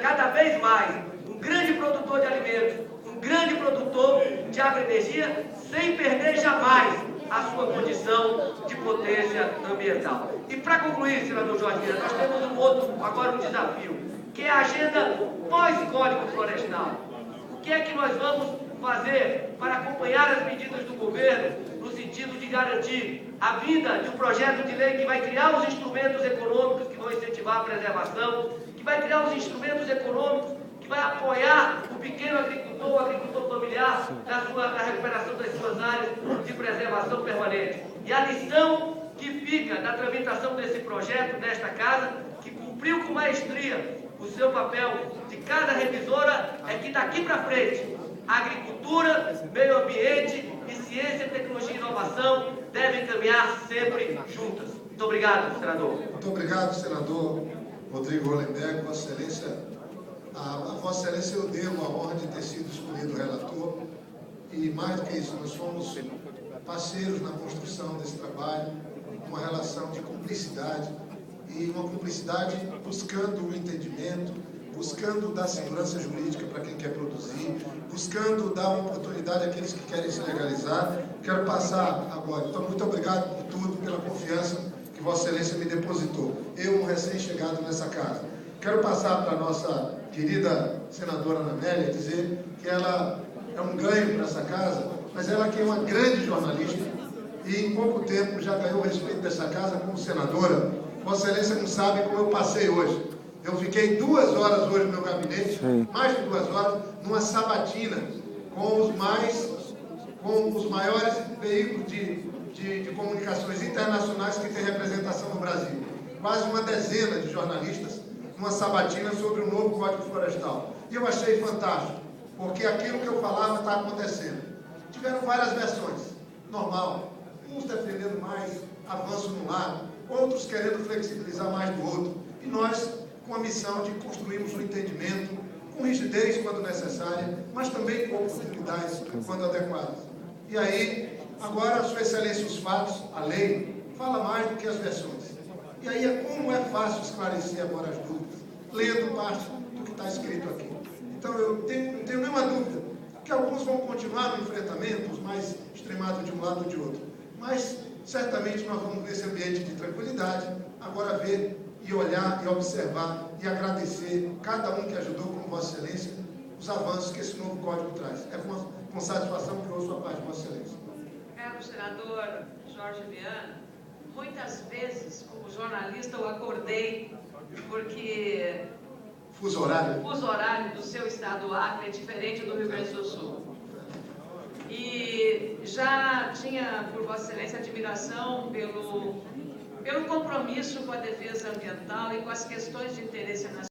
cada vez mais um grande produtor de alimentos, um grande produtor de agroenergia, sem perder jamais a sua condição de potência ambiental. E para concluir, senador Jorge Vieira, nós temos agora um desafio, que é a agenda pós-Código Florestal. O que é que nós vamos fazer para acompanhar as medidas do governo no sentido de garantir a vinda de um projeto de lei que vai criar os instrumentos econômicos que vão incentivar a preservação, que vai criar os instrumentos econômicos que vai apoiar o pequeno agricultor, o agricultor familiar, na recuperação das suas áreas de preservação permanente. E a lição que fica da tramitação desse projeto nesta casa, que cumpriu com maestria o seu papel de cada revisora, é que daqui para frente, agricultura, meio ambiente e ciência, tecnologia e inovação devem caminhar sempre juntas. Muito obrigado, senador. Muito obrigado, senador Rodrigo Hollenberg. Vossa Excelência, a Vossa Excelência, eu devo a honra de ter sido escolhido relator e, mais do que isso, nós fomos parceiros na construção desse trabalho, uma relação de cumplicidade e uma cumplicidade buscando o entendimento, buscando dar segurança jurídica para quem quer produzir, buscando dar uma oportunidade àqueles que querem se legalizar. Quero passar agora. Então, muito obrigado por tudo, pela confiança que Vossa Excelência me depositou. Eu, um recém-chegado nessa casa. Quero passar para a nossa querida senadora Ana Amélia, dizer que ela é um ganho para essa casa, mas ela que é uma grande jornalista e em pouco tempo já ganhou o respeito dessa casa como senadora. Vossa Excelência não sabe como eu passei hoje. Eu fiquei 2 horas hoje no meu gabinete, mais de 2 horas, numa sabatina com os maiores veículos de comunicações internacionais que têm representação no Brasil. Quase uma dezena de jornalistas numa sabatina sobre o novo Código Florestal. E eu achei fantástico, porque aquilo que eu falava está acontecendo. Tiveram várias versões, normal, uns defendendo mais avanço de um lado, outros querendo flexibilizar mais do outro. E nós, com a missão de construirmos um entendimento, com rigidez quando necessária, mas também com oportunidades quando adequadas. E aí, agora, Sua Excelência, os fatos, a lei, fala mais do que as versões. E aí, como é fácil esclarecer agora as dúvidas, lendo parte do que está escrito aqui. Então, eu não tenho nenhuma dúvida que alguns vão continuar no enfrentamento, os mais extremados de um lado ou de outro. Mas, certamente, nós vamos nesse ambiente de tranquilidade, agora ver e olhar e observar e agradecer cada um que ajudou, como Vossa Excelência, os avanços que esse novo Código traz. É com satisfação que eu ouço a parte de Vossa Excelência. Caro senador Jorge Viana, muitas vezes, como jornalista, eu acordei porque o fuso horário do seu estado, Acre, é diferente do Rio Grande do Sul. E já tinha, por Vossa Excelência, admiração pelo compromisso com a defesa ambiental e com as questões de interesse nacional.